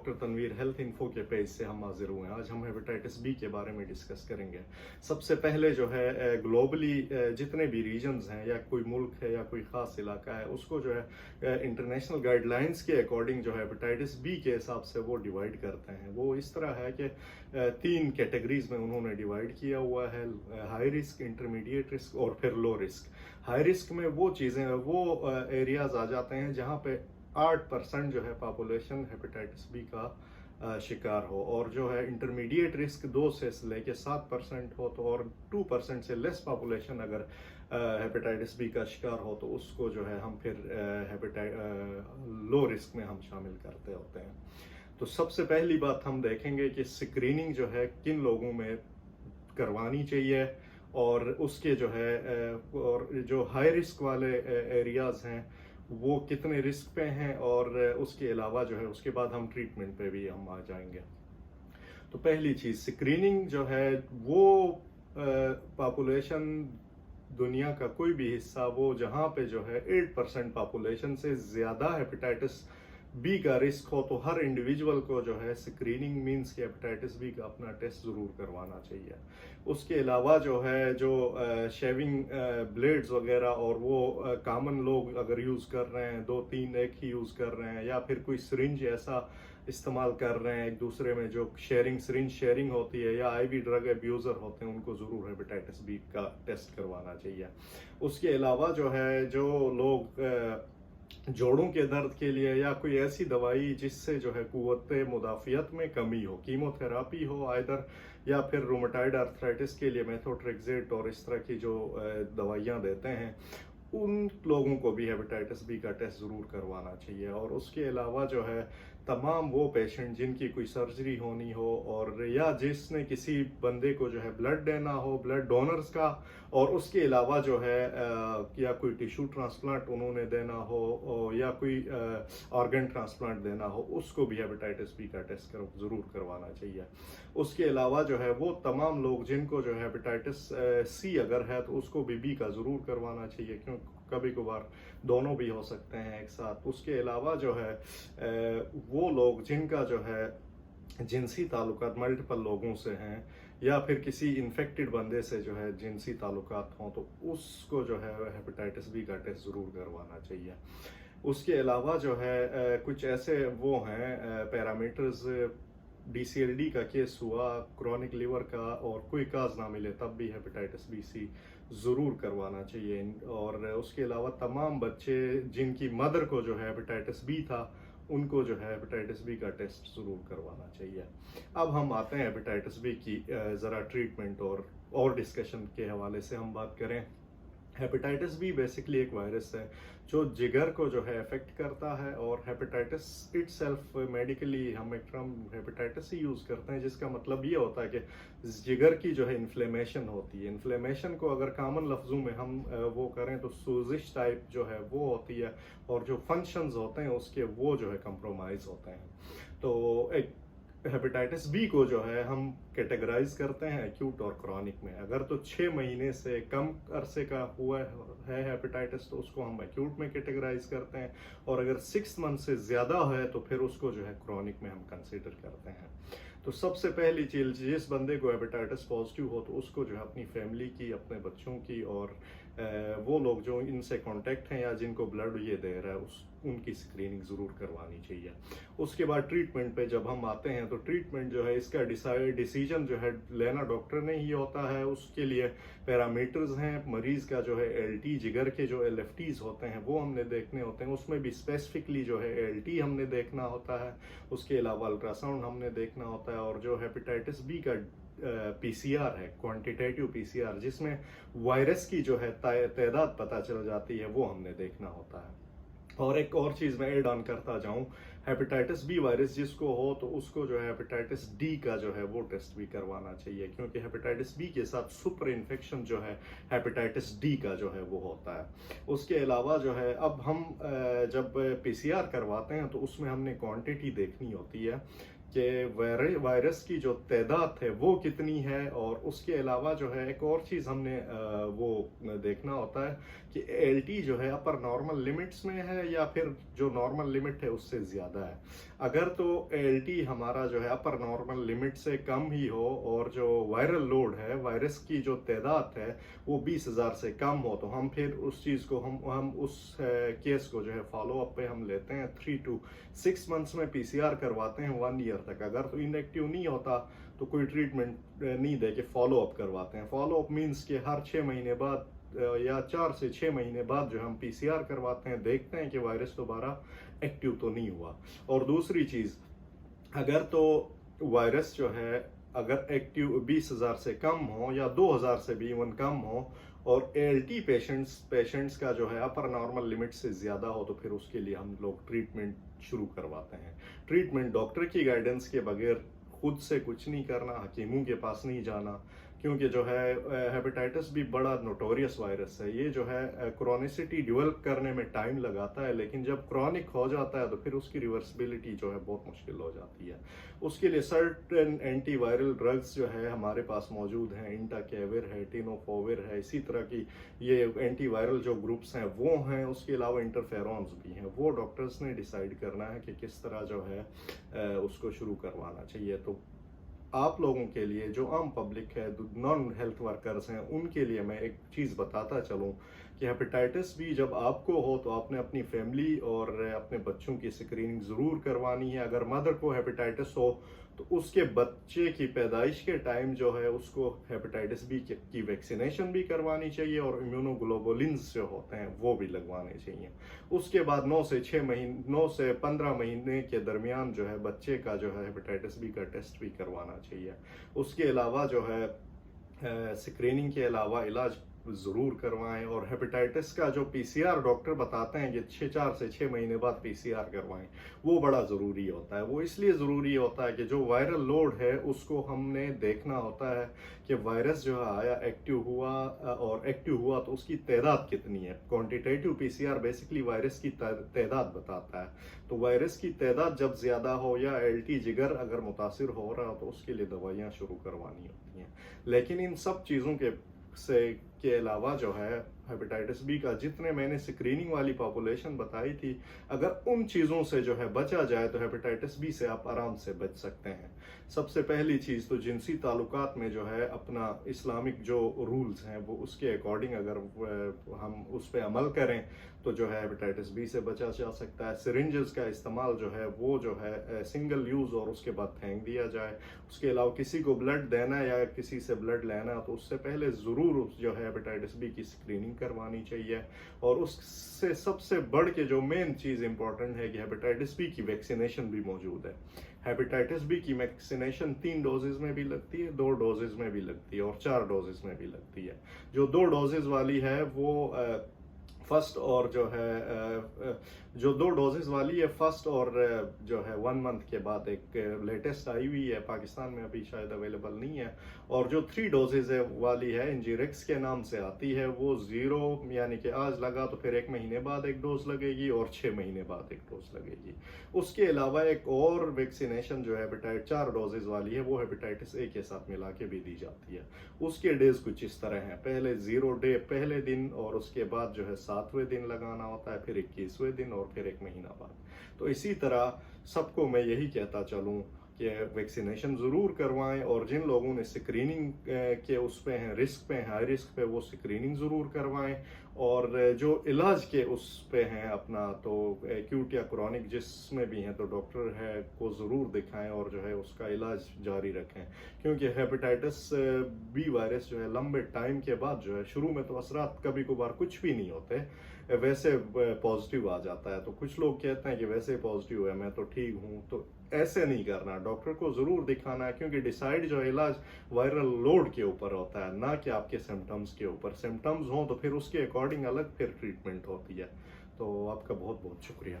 Doctor Tanveer health info के page से हम हाजिर हुए हैं। आज हम हेपेटाइटिस बी के बारे में डिस्कस करेंगे। सबसे पहले जो है ग्लोबली जितने भी रीजन्स हैं या कोई मुल्क है या कोई ख़ास इलाका है, उसको जो है इंटरनेशनल गाइडलाइंस के अकॉर्डिंग जो है हेपेटाइटिस बी के हिसाब से वो डिवाइड करते हैं। वो इस तरह है कि 3 कैटेगरीज में उन्होंने डिवाइड किया हुआ है, हाई रिस्क, इंटरमीडिएट रिस्क और फिर लो रिस्क। हाई रिस्क में वो चीज़ें वो एरियाज आ जाते हैं जहाँ पे 8% जो है पॉपुलेशन हेपेटाइटिस बी का शिकार हो, और जो है इंटरमीडिएट रिस्क 2 से लेके 7% हो तो, और 2% से लेस पॉपुलेशन अगर हेपेटाइटिस बी का शिकार हो तो उसको जो है हम फिर लो रिस्क में हम शामिल करते होते हैं। तो सबसे पहली बात हम देखेंगे कि स्क्रीनिंग जो है किन लोगों में करवानी चाहिए, और उसके जो है और जो हाई रिस्क वाले एरियाज हैं वो कितने रिस्क पे हैं, और उसके अलावा जो है उसके बाद हम ट्रीटमेंट पे भी हम आ जाएंगे। तो पहली चीज़ स्क्रीनिंग जो है वो पॉपुलेशन दुनिया का कोई भी हिस्सा वो जहाँ पे जो है 8% पॉपुलेशन से ज़्यादा हेपेटाइटिस बी का रिस्क हो तो हर इंडिविजुअल को जो है स्क्रीनिंग मींस कि हेपेटाइटिस बी का अपना टेस्ट ज़रूर करवाना चाहिए। उसके अलावा जो है जो शेविंग ब्लेड्स वगैरह और वो कॉमन लोग अगर यूज़ कर रहे हैं, 2-3 एक ही यूज़ कर रहे हैं, या फिर कोई सिरिंज ऐसा इस्तेमाल कर रहे हैं एक दूसरे में जो सिरिंज शेयरिंग होती है, या आईवी ड्रग एब्यूज़र होते हैं, उनको ज़रूर हेपेटाइटिस बी का टेस्ट करवाना चाहिए। उसके अलावा जो है जो लोग जोड़ों के दर्द के लिए या कोई ऐसी दवाई जिससे जो है कुव्वत मुदाफ़ियत में कमी हो, कीमोथेरापी हो आइदर, या फिर रूमेटाइड आर्थराइटिस के लिए मेथोट्रेक्सेट और इस तरह की जो दवाइयाँ देते हैं, उन लोगों को भी हेपेटाइटिस बी का टेस्ट ज़रूर करवाना चाहिए। और उसके अलावा जो है तमाम वो पेशेंट जिनकी कोई सर्जरी होनी हो, और या जिसने किसी बंदे को जो है ब्लड देना हो, ब्लड डोनर्स का, और उसके अलावा जो है या कोई टिश्यू ट्रांसप्लांट उन्होंने देना हो, या कोई ऑर्गन ट्रांसप्लांट देना हो, उसको भी हेपेटाइटिस बी का टेस्ट ज़रूर करवाना चाहिए। उसके अलावा जो है वो तमाम लोग जिनको जो है हेपेटाइटिस सी अगर है तो उसको भी बी का ज़रूर करवाना चाहिए, क्योंकि कभी कभार दोनों भी हो सकते हैं एक साथ। उसके अलावा जो है वो लोग जिनका जो है जिनसी ताल्लुकात मल्टीपल लोगों से हैं, या फिर किसी इन्फेक्टेड बंदे से जो है जिनसी ताल्लुकात हों, तो उसको जो है हेपेटाइटिस बी का टेस्ट ज़रूर करवाना चाहिए। उसके अलावा जो है कुछ ऐसे वो हैं पैरामीटर्स, DCLD का केस हुआ, क्रॉनिक लिवर का, और कोई काज ना मिले तब भी हेपेटाइटिस बी सी ज़रूर करवाना चाहिए। और उसके अलावा तमाम बच्चे जिनकी मदर को जो है हेपेटाइटिस बी था, उनको जो है हेपेटाइटिस बी का टेस्ट ज़रूर करवाना चाहिए। अब हम आते हैं हेपेटाइटिस बी की ज़रा ट्रीटमेंट और डिस्कशन के हवाले से हम बात करें। हेपेटाइटिस बी बेसिकली एक वायरस है जो जिगर को जो है अफेक्ट करता है, और हेपेटाइटिस इटसेल्फ मेडिकली हम एक टर्म हेपेटाइटिस ही यूज़ करते हैं जिसका मतलब ये होता है कि जिगर की जो है इन्फ्लेमेशन होती है। इन्फ्लेमेशन को अगर कॉमन लफ्ज़ों में हम वो करें तो सूजिश टाइप जो है वो होती है, और जो फंक्शंस होते हैं उसके वो जो है कंप्रोमाइज़ होते हैं। तो एक हेपेटाइटिस बी को जो है हम कैटेगराइज करते हैं एक्यूट और क्रॉनिक में। अगर तो 6 महीने से कम अरसे का हुआ है हेपेटाइटिस तो उसको हम एक्यूट में कैटेगराइज करते हैं, और अगर 6 मंथ से ज़्यादा है तो फिर उसको जो है क्रॉनिक में हम कंसिडर करते हैं। तो सबसे पहली चीज़, जिस बंदे को हेपेटाइटिस पॉजिटिव हो तो उसको जो है अपनी फैमिली की, अपने बच्चों की, और वो लोग जो इनसे कांटेक्ट हैं या जिनको ब्लड ये दे रहा है उनकी स्क्रीनिंग ज़रूर करवानी चाहिए। उसके बाद ट्रीटमेंट पे जब हम आते हैं तो ट्रीटमेंट जो है इसका डिसीजन जो है लेना डॉक्टर ने ही होता है। उसके लिए पैरामीटर्स हैं, मरीज़ का जो है LT, जिगर के जो LFTs होते हैं वो हमने देखने होते हैं, उसमें भी स्पेसिफिकली जो है LT हमने देखना होता है। उसके अलावा अल्ट्रासाउंड हमने देखना होता है, और जो हेपेटाइटिस बी का PCR है, क्वांटिटेटिव PCR, जिसमें वायरस की जो है तादाद पता चल जाती है, वो हमने देखना होता है। और एक और चीज़ मैं ऐड ऑन करता जाऊं, हेपेटाइटिस बी वायरस जिसको हो तो उसको जो है हेपेटाइटिस डी का जो है वो टेस्ट भी करवाना चाहिए, क्योंकि हेपेटाइटिस बी के साथ सुपर इन्फेक्शन जो है हेपेटाइटिस डी का जो है वो होता है। उसके अलावा जो है अब हम जब PCR करवाते हैं तो उसमें हमने क्वांटिटी देखनी होती है कि वायरस की जो तादाद है वो कितनी है, और उसके अलावा जो है एक और चीज़ हमने वो देखना होता है कि एएलटी जो है अपर नॉर्मल लिमिट्स में है या फिर जो नॉर्मल लिमिट है उससे ज़्यादा है। अगर तो एएलटी हमारा जो है अपर नॉर्मल लिमिट से कम ही हो और जो वायरल लोड है, वायरस की जो तादाद है वो 20,000 से कम हो, तो हम फिर उस चीज़ को हम उस केस को जो है फॉलो अप पे हम लेते हैं 3 to 6 मंथ्स में पीसीआर करवाते हैं 1 ईयर तक। अगर तो इनएक्टिव नहीं होता तो कोई ट्रीटमेंट नहीं दे के फॉलो अप करवाते हैं। फॉलो अप मीन्स कि हर 6 महीने बाद या 4 से 6 महीने बाद जो हम पीसीआर करवाते हैं, देखते हैं कि वायरस दोबारा एक्टिव तो नहीं हुआ। और दूसरी चीज़, अगर तो वायरस जो है अगर एक्टिव 20,000 से कम हो या 2,000 से भी इवन कम हो और एएलटी पेशेंट्स का जो है अपर नॉर्मल लिमिट से ज़्यादा हो, तो फिर उसके लिए हम लोग ट्रीटमेंट शुरू करवाते हैं। ट्रीटमेंट डॉक्टर की गाइडेंस के बगैर खुद से कुछ नहीं करना, हकीमों के पास नहीं जाना, क्योंकि जो है हेपेटाइटिस भी बड़ा नोटोरियस वायरस है। ये जो है क्रोनिसिटी डेवलप करने में टाइम लगाता है, लेकिन जब क्रॉनिक हो जाता है तो फिर उसकी रिवर्सिबिलिटी जो है बहुत मुश्किल हो जाती है। उसके लिए सर्टेन एंटीवायरल ड्रग्स जो है हमारे पास मौजूद हैं, इंटाकेविर है, टेनोफोविर है, इसी तरह की ये एंटीवायरल जो ग्रुप्स हैं वो हैं। उसके अलावा इंटरफेरॉन्स भी हैं। वो डॉक्टर्स ने डिसाइड करना है कि किस तरह जो है उसको शुरू करवाना चाहिए। तो आप लोगों के लिए जो आम पब्लिक है, नॉन हेल्थ वर्कर्स हैं, उनके लिए मैं एक चीज़ बताता चलूं कि हेपेटाइटिस बी जब आपको हो तो आपने अपनी फैमिली और अपने बच्चों की स्क्रीनिंग ज़रूर करवानी है। अगर मदर को हेपेटाइटिस हो तो उसके बच्चे की पैदाइश के टाइम जो है उसको हेपेटाइटिस बी की वैक्सीनेशन भी करवानी चाहिए और इम्यूनोग्लोबुलिन्स जो होते हैं वो भी लगवाने चाहिए। उसके बाद 9 से 15 महीने के दरमियान जो है बच्चे का जो है हेपेटाइटिस बी का टेस्ट भी करवाना चाहिए। उसके अलावा जो है स्क्रीनिंग के अलावा इलाज ज़रूर करवाएं। और हेपेटाइटिस का जो पीसीआर डॉक्टर बताते हैं कि 4 से 6 महीने बाद पीसीआर करवाएं, वो बड़ा ज़रूरी होता है। वो इसलिए ज़रूरी होता है कि जो वायरल लोड है उसको हमने देखना होता है कि वायरस जो है आया, एक्टिव हुआ, और एक्टिव हुआ तो उसकी तादाद कितनी है। क्वांटिटेटिव पीसीआर बेसिकली वायरस की तादाद बताता है। तो वायरस की तादाद जब ज़्यादा हो या एलटी जिगर अगर मुतासिर हो रहा हो तो उसके लिए दवाइयाँ शुरू करवानी होती हैं। लेकिन इन सब चीज़ों के अलावा जो है हेपेटाइटिस बी का जितने मैंने स्क्रीनिंग वाली पॉपुलेशन बताई थी, अगर उन चीज़ों से जो है बचा जाए तो हेपेटाइटिस बी से आप आराम से बच सकते हैं। सबसे पहली चीज़ तो जिनसी ताल्लुकात में जो है अपना इस्लामिक जो रूल्स हैं वो उसके अकॉर्डिंग अगर हम उस पर अमल करें तो जो है हेपेटाइटिस बी से बचा जा सकता है। सिरिंजेस का इस्तेमाल जो है वो जो है सिंगल यूज़ और उसके बाद फेंक दिया जाए। उसके अलावा किसी को ब्लड देना या किसी से ब्लड लेना तो उससे पहले ज़रूर जो है हेपेटाइटिस बी की स्क्रीनिंग करवानी चाहिए। और उससे सबसे बढ़ के जो मेन चीज़ इंपॉर्टेंट है कि हेपेटाइटिस बी की वैक्सीनेशन भी मौजूद है। हेपेटाइटिस बी की वैक्सीनेशन 3 डोजेज में भी लगती है, 2 डोजेज में भी लगती है और 4 डोजेज में भी लगती है। जो 2 डोजेज वाली है वो फर्स्ट और जो 2 डोजेज वाली है फर्स्ट और जो है 1 मंथ के बाद एक लेटेस्ट आई हुई है, पाकिस्तान में अभी शायद अवेलेबल नहीं है। और जो 3 डोजेज वाली है इंजीरेक्स के नाम से आती है, वो 0 यानी कि आज लगा तो फिर 1 महीने बाद एक डोज लगेगी और 6 महीने बाद एक डोज लगेगी। उसके अलावा एक और वैक्सीनेशन जो है 4 डोजेज वाली है वो हेपेटाइटिस ए के साथ मिला के भी दी जाती है। उसके डेज कुछ इस तरह हैं, पहले 0 डे पहले दिन और उसके बाद जो है 7वें दिन लगाना होता है, फिर 21वें दिन और फिर 1 महीना बाद। तो इसी तरह सबको मैं यही कहता चलूँ कि वैक्सीनेशन ज़रूर करवाएं। और जिन लोगों ने स्क्रीनिंग के उस पे हैं, रिस्क पे हैं, हाई रिस्क पे, वो स्क्रीनिंग ज़रूर करवाएं। और जो इलाज के उस पे हैं अपना, तो एक्यूट या क्रॉनिक जिसमें भी हैं तो डॉक्टर है को ज़रूर दिखाएं और जो है उसका इलाज जारी रखें। क्योंकि हेपेटाइटिस बी वायरस जो है लंबे टाइम के बाद जो है, शुरू में तो असरात कभी कभार कुछ भी नहीं होते, वैसे पॉजिटिव आ जाता है। तो कुछ लोग कहते हैं कि वैसे पॉजिटिव है, मैं तो ठीक हूँ। तो ऐसे नहीं करना, डॉक्टर को ज़रूर दिखाना है, क्योंकि डिसाइड जो इलाज वायरल लोड के ऊपर होता है, ना कि आपके सिम्टम्स के ऊपर। सिम्टम्स हों तो फिर उसके अकॉर्डिंग अलग फिर ट्रीटमेंट होती है। तो आपका बहुत बहुत शुक्रिया।